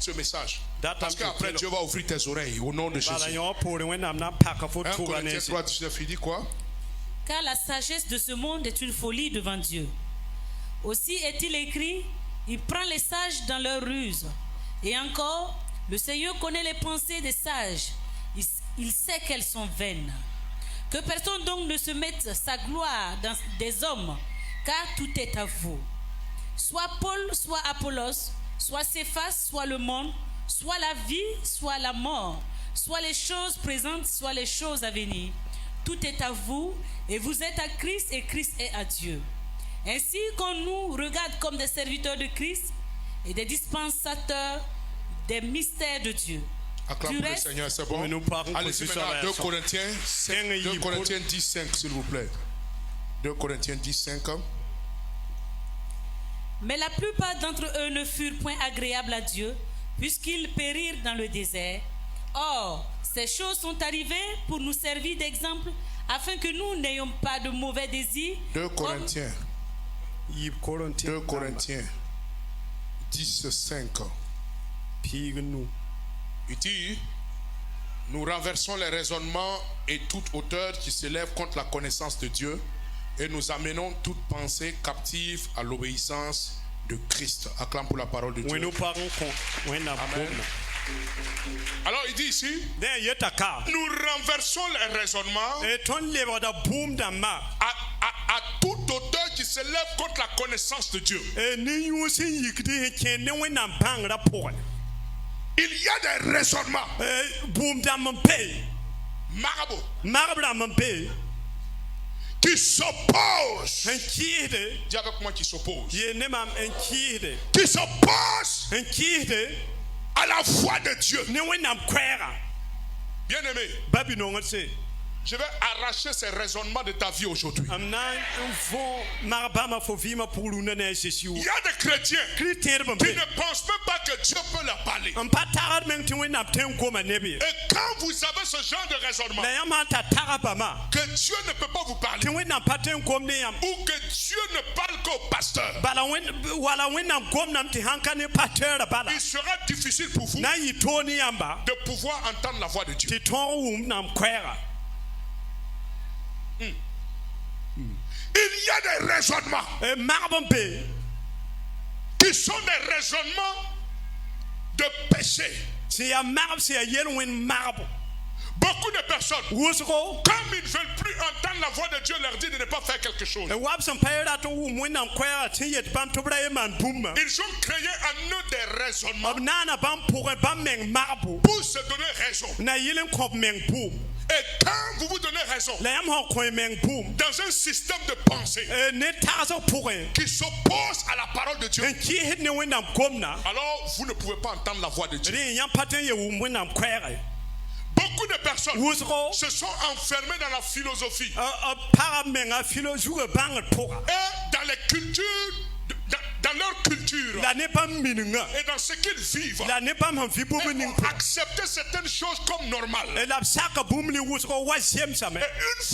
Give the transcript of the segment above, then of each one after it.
ce message. Parce qu'après Dieu va ouvrir tes oreilles au nom de Jésus. 1 Corinthiens 3, 19, il dit quoi? Car la sagesse de ce monde est une folie devant Dieu. Aussi est-il écrit, il prend les sages dans leur ruse. Et encore, le Seigneur connaît les pensées des sages. Il sait qu'elles sont vaines. Que personne donc ne se mette sa gloire dans des hommes, car tout est à vous. Soit Paul, soit Apollos, soit Céphas, soit le monde, soit la vie, soit la mort, soit les choses présentes, soit les choses à venir. Tout est à vous, et vous êtes à Christ, et Christ est à Dieu. Ainsi qu'on nous regarde comme des serviteurs de Christ et des dispensateurs des mystères de Dieu. Acclame le Seigneur, c'est bon. Allez-y maintenant, 2 Corinthiens 10, 5, s'il vous plaît. 2 Corinthiens 10, 5. Mais la plupart d'entre eux ne furent point agréables à Dieu, puisqu'ils périrent dans le désert. Or, ces choses sont arrivées pour nous servir d'exemple, afin que nous n'ayons pas de mauvais désirs. 2 Corinthiens 10, 5. Il dit, nous renversons les raisonnements et toute hauteur qui s'élève contre la connaissance de Dieu et nous amenons toute pensée captive à l'obéissance de Christ. Acclame pour la parole de Dieu. Amen. Alors il dit ici, nous renversons les raisonnements à toute hauteur qui s'élève contre la connaissance de Dieu. Il y a des raisonnements qui s'opposent. Dis avec moi qui s'opposent. Qui s'opposent à la foi de Dieu. Bien aimé, je vais arracher ces raisonnements de ta vie aujourd'hui. Il y a des chrétiens qui ne pensent même pas que Dieu peut leur parler. Et quand vous avez ce genre de raisonnement, que Dieu ne peut pas vous parler, ou que Dieu ne parle qu'au pasteur, il sera difficile pour vous de pouvoir entendre la voix de Dieu. Il y a des raisonnements qui sont des raisonnements de péché. Beaucoup de personnes, comme ils ne veulent plus entendre la voix de Dieu, leur dit de ne pas faire quelque chose. Ils ont créé en eux des raisonnements pour se donner raison. Et quand vous vous donnez raison dans un système de pensée qui s'oppose à la parole de Dieu, alors vous ne pouvez pas entendre la voix de Dieu. Beaucoup de personnes se sont enfermées dans la philosophie et dans les cultures, dans leur culture et dans ce qu'ils vivent. Ils ont accepté certaines choses comme normales. Et une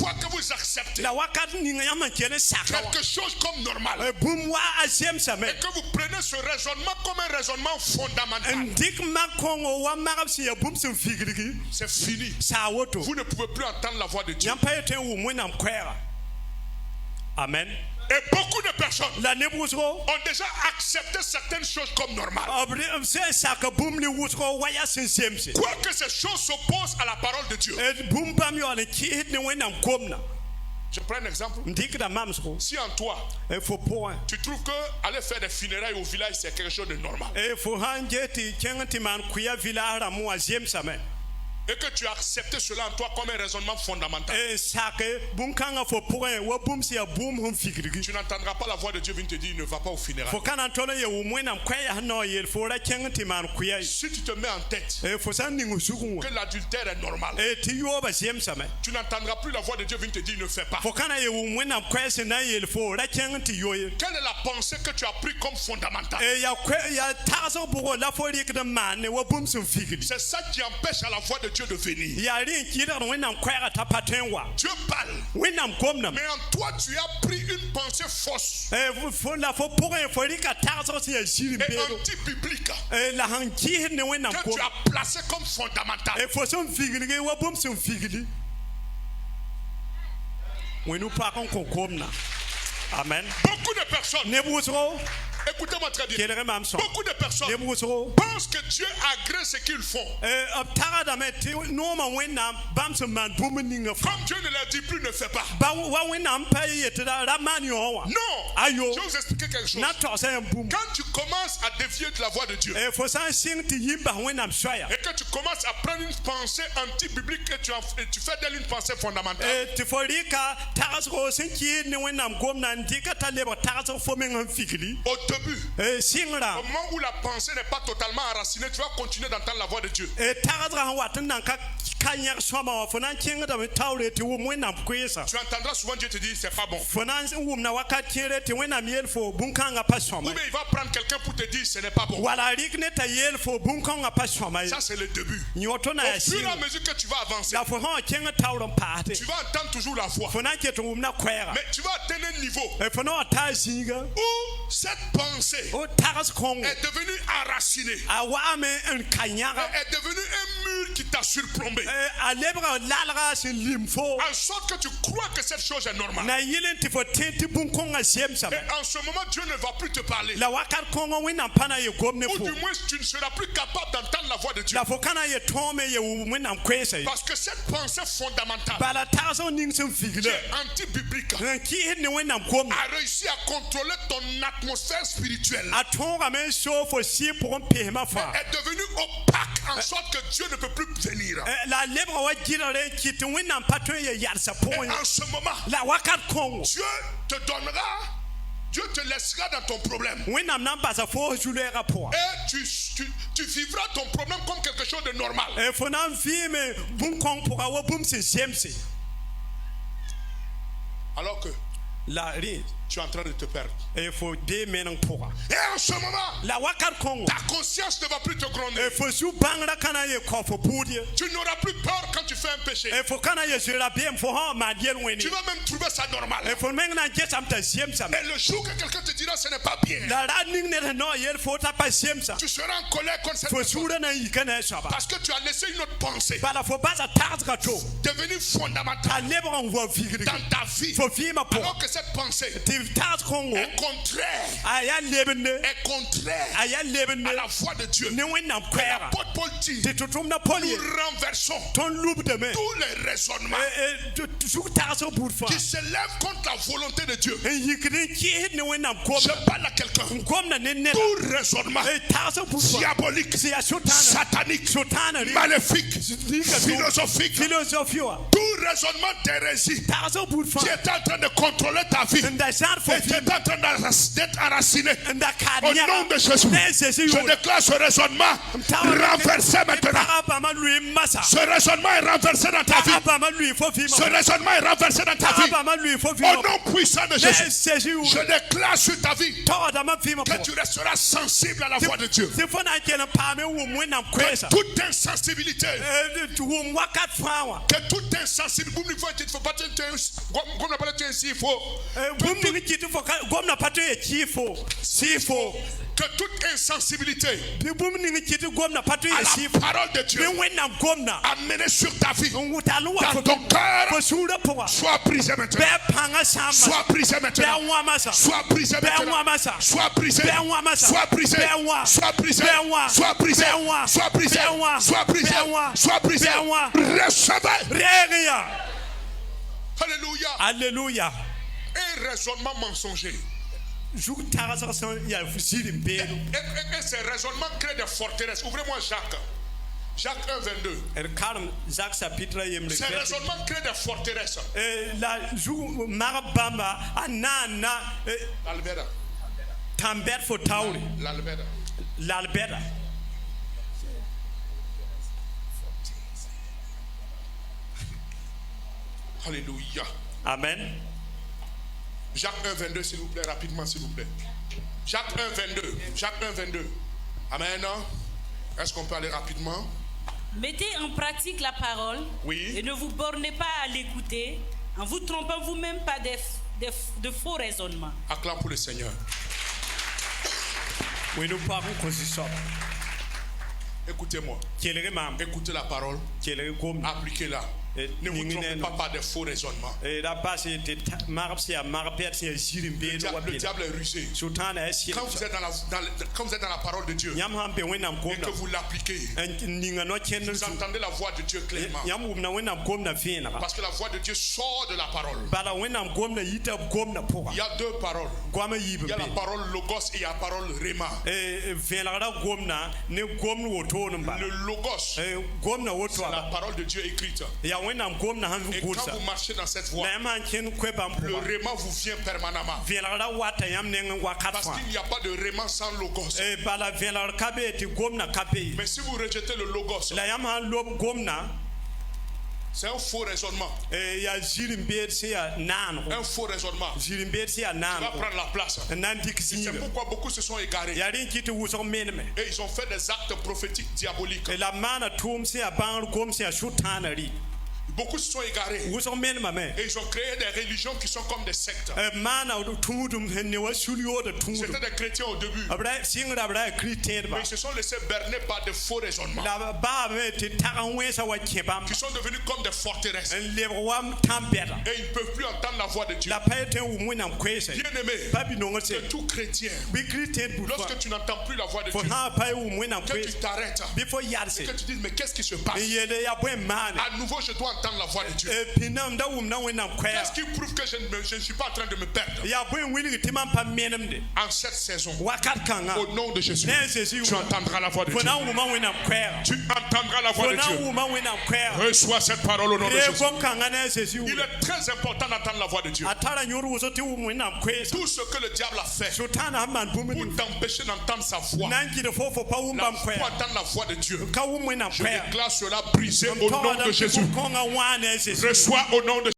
fois que vous acceptez quelque chose comme normal et que vous prenez ce raisonnement comme un raisonnement fondamental, c'est fini. Vous ne pouvez plus entendre la voix de Dieu. Amen. Et beaucoup de personnes ont déjà accepté certaines choses comme normales. Quoique ces choses s'opposent à la parole de Dieu. Je prends un exemple. Si en toi, tu trouves que aller faire des funérailles au village, c'est quelque chose de normal, et que tu as accepté cela en toi comme un raisonnement fondamental, tu n'entendras pas la voix de Dieu venir te dire ne va pas au funérailles. Si tu te mets en tête que l'adultère est normal, tu n'entendras plus la voix de Dieu venir te dire ne fais pas. Quelle est la pensée que tu as pris comme fondamentale? C'est ça qui empêche à la voix de Dieu Dieu de venir. ya rin kidar wẽnnaam koɛɛga t'a pa tõe n wa Dieu parle. wẽnnaam gomdame Mais en toi, tu as pris une pensée fausse la fo pʋgẽ fo rɩka tagsg sẽn yaa zĩr n et beedo anti-biblique la sẽn kɩɩsd ne wẽnnaam que tu gom as placée comme fondamentale. fo sẽn figlge wa bũmb sẽn figli wẽnu pak n kõ gomna amen Beaucoup de personnes, neb wʋsgo écoutez-moi très bien, kelg mam sõ beaucoup de personnes neb wʋsgo pensent que Dieu agrée ce qu'ils font. b tagsdame tɩ noomã wẽnnaam bãmb sẽn maan bũmb ninga fa Comme Dieu ne leur dit plus, ne fais pas. wa wẽnnaam pa yetɩda ra maan yõ wã Non. ayo Je vais vous expliquer quelque chose. na togsa yãmb bũmb Quand tu commences à dévier de la voie de Dieu fo sã n sɩng tɩ yĩm bas wẽnnaam soaya et que tu commences à prendre une pensée anti-biblique et tu fais d'elle une pensée fondamentale, tɩ fo rɩka tagsgo sẽn kɩɩd ne wẽnnaam gomdã n dɩka t'a lebg tagsg fo meng sẽn figli au début, sɩngrã au moment où la pensée n'est pas totalement enracinée, tu vas continuer d'entendre la voix de Dieu. tagsgã sẽn wat n nan ka yẽg sõma wã fo na n kẽngdame taoore tɩ wʋm wẽnnaam koeesa Tu entendras souvent Dieu te dire c'est pas bon. fo na n wʋmna wakat kẽere tɩ wẽnnaam yeel fo bũn-kãngã pa sõma Ou bien il va prendre quelqu'un pour te dire ce n'est pas bon. wala rɩk ne t'a yeel fo bũn-kãngã pa sõma ye Ça c'est le début. yõ-to na Au yaa fur et à sɩng mesure que tu vas avancer, la fo sẽn wa kẽng taoor n paasde tu vas entendre toujours la voix. fo na n ket n wʋmna koɛɛga Mais tu vas atteindre un niveau fo na wa taa zĩiga où cette pensée o tags kõngo est devenue enracinée. a wa'ame n ka yãga Est devenue un mur qui t'a surplombé. a lebga lalga sẽn lim fo En sorte que tu crois que cette chose est normale. na yɩl n tɩ fo tẽ tɩ bũn-kõngã zemsame Et en ce moment, Dieu ne va plus te parler. la wakat kõngã wẽnnaam pa na n ye gom ne Ou fo du moins, tu ne seras plus capable d'entendre la voix de Dieu. la fo ka na n ye tõome ye wẽnnaam koeesa ye Parce que cette pensée fondamentale, bala tagsg ning sẽn qui figle est anti-biblique, n kɩɩsd ne wẽnnaam gomda a réussi à contrôler ton atmosphère spirituelle. a tõogame n soo fo sɩ pʋgẽ pesmã fãa Est devenue opaque en sorte que Dieu ne peut plus venir. la a lebga wa gɩdgre n kɩt tɩ wẽnnaam pa tõe n ye yalsa pʋgẽ Et en ce moment, la wakat kõngo Dieu te donnera, Dieu te laissera dans ton problème. wẽnnaam na n basa fo zu-loɛɛgã pʋga Et tu vivras ton problème comme quelque chose de normal. fo na n vɩɩme bũn-kõng pʋga wa bũmb sẽn zemse Alors que la rẽ tu es en train de te perdre. fo bee meneng pʋga Et en ce moment, la wakat kõngo ta conscience ne va plus te gronder. fo zu-bãngrã ka na n ye kõ fo buud ye Tu n'auras plus peur quand tu fais un péché. fo ka na n ye zoeera beem fo sã n maan yel wẽne Tu vas même trouver ça normal. fo meng na n gesame t'a zemsame Et le jour que quelqu'un te dira ce n'est pas bien, la ra ning ned sẽn na wa yel fo t'a pa zemsa tu seras en colère contre cette fo personne. suurã na n yika na a soaba Parce que tu as laissé une autre pensée bala fo basa tagsga to devenue fondamentale a lebg n wa vigdge dans ta vie. fo vɩɩmã pʋga Alors que cette pensée tɩ tags kõngo est contraire, a yaa lebende est contraire a yaa lebende à la voix de Dieu. ne wẽnnaam koɛɛga L'apôtre Paul dit, tɩ tʋ-tʋmdã pol ye nous renversons tõnd lubdame tous les raisonnements zug tagsg buud fãa qui s'élèvent contre la volonté de Dieu. n yikd n kɩɩsd ne wẽnnaam Je gomda parle à quelqu'un. n gomda ne neda Tout raisonnement tagsg buud fãa diabolique, sẽn yaa sotana satanique, sotana maléfique, rɩka philosophique, philosophie wã tout raisonnement d'hérésie tagsg buud qui fãa est en train de contrôler ta vie n da zãad fo et qui est en train d'être enraciné. n da kaad Au nom de Jésus, ne Jésus je déclare ce raisonnement renversé maintenant. taga bãmba lʋɩ n masa Ce raisonnement est renversé dans ta vie. taga bãmba lʋɩ fo Ce vɩɩmã raisonnement est renversé dans ta taga vie. bãmba lʋɩ fo Au vɩɩmã nom puissant de ne Jésus, Jésus je déclare sur ta vie tɔgdame vɩɩmã que tu resteras sensible à la voix de Dieu. tɩ fo na n kell n paame wʋm wẽnnaam koɛɛsa Toute insensibilité, wʋm wakat fãa wã que toute insensibilité, il ne faut pas te comme on appelle ainsi, il faut bũmb ning kɩt fo gomda pa tõe n ye kɩɩ fo sɩɩ fo que toute insensibilité bɩ bũmb ning kɩt gomda pa tõe n à ye la sɩɩ fo parole de Dieu bɩ wẽnnaam gomda amenée sur ta vie, n tall n wa dans fo ton cœur, fo suurã pʋga soit brisée bɩ maintenant. a pãngã sã n Soit brisée bɩ a maintenant. wã masã Soit brisée bɩ a wã maintenant. masã Soit brisée. bɩ a wã masã Soit brisée. bɩ a wã Soit brisée. bɩ a wã Soit brisée. bɩ a wã Soit brisée. bɩ a wã Soit brisée. bɩ a wã Soit brisée. bɩ a wã Recevez. reeg ya Alléluia. alleluya Un raisonnement mensonger. zug tagsg sẽn yaa zĩr n beedo Et ces raisonnements créent des forteresses. Ouvrez-moi Jacques. Jacques 1, 22. d karem zak sapitra yembre Ces raisonnements créent des forteresses. la zug mag bãmba a naanna L'Albeda. tãn bɛd fo taoore L'Albeda. lal bɛda Alléluia. amen Jacques 1, 22, s'il vous plaît, rapidement, s'il vous plaît. Jacques 1, 22. Jacques 1, 22. Amen. Est-ce qu'on peut aller rapidement? Mettez en pratique la parole Oui. et ne vous bornez pas à l'écouter en vous trompant vous-même par de faux raisonnements. Acclame pour le Seigneur. wenu pa ko siso Écoutez-moi. kelere mam Écoutez la parole. kelere kom Appliquez-la. Ne vous trompez pas des faux raisonnements. da passe te marpsia marpetsia jirimbe Le diable est rusé. sultana est Quand vous êtes dans la parole de Dieu yam hambe wenam et kom que vous l'appliquez, ninga no chen vous entendez la voix de Dieu clairement. yam na wenam kom na fina Parce que la voix de Dieu sort de la parole. bala wenam kom na yita kom na poka Il y a deux paroles. kwama yibe Il y a la parole logos et il y a la parole rhéma. vela da kom na ne kom woto no ba Le logos, kom na woto c'est la parole de Dieu écrite. ya wenam kom na hanzu Et quand kursa vous marchez dans cette voie, na man chen kweba le mpo rhéma vous vient permanemment. vela da wata yam ne ngwa Parce katfa qu'il n'y a pas de rhéma sans logos. bala vela kabe ti kom na kape Mais si vous rejetez le logos, la yam han lob kom na c'est un faux raisonnement. ya jirimbe se ya nan Un faux raisonnement. jirimbe se ya Il nan va prendre la place. nan dik C'est sibe pourquoi beaucoup se sont égarés. ya rin kiti wuso menme Et ils ont fait des actes prophétiques diaboliques. la mana tum se ya bang kom se ya shutana ri Beaucoup se sont égarés. wuso menme me Et ils ont créé des religions qui sont comme des sectes. mana tumudum ne wa sulio de tumudum C'était des chrétiens au début. abra singra abra kriten ba Mais ils se sont laissés berner par de faux raisonnements. la ba me te tagan wesa wa kebam Qui sont devenus comme des forteresses. en le wam tambeta Et ils ne peuvent plus entendre la voix de Dieu. la paete wu mwina kwese Bien-aimé, babi no ngose que tout chrétien, bi kriten bu lorsque tu n'entends plus la voix de fo Dieu, ha pa wu mwina que tu kwese t'arrêtes, before yarse que tu dises, mais qu'est-ce qui se passe? yele ya bwe mane À nouveau, je dois entendre la voix de Dieu. pinam da wum na wina kwea Qu'est-ce qui prouve que je ne suis pas en train de me perdre ya bwe wili timam pa menemde en cette saison? wakat kanga Au nom de Jésus, ne Jésus tu entendras la voix de fo Dieu. na wuma wina kwea Tu entendras la voix fo de na Dieu. wuma wina kwea Reçois cette parole au nom de e Jésus. kom kanga ne Jésus Il est très important d'entendre la voix de Dieu. atara nyuru wuso ti wum wina kwesa Tout ce que le diable a fait sultana man pour bumuni t'empêcher d'entendre sa voix, nangi de fofo pa wum bam pour kwea entendre la voix de Dieu, ka wum wina je kwea déclare cela brisé au nom de Jésus. konga wane Jésus Reçois au nom de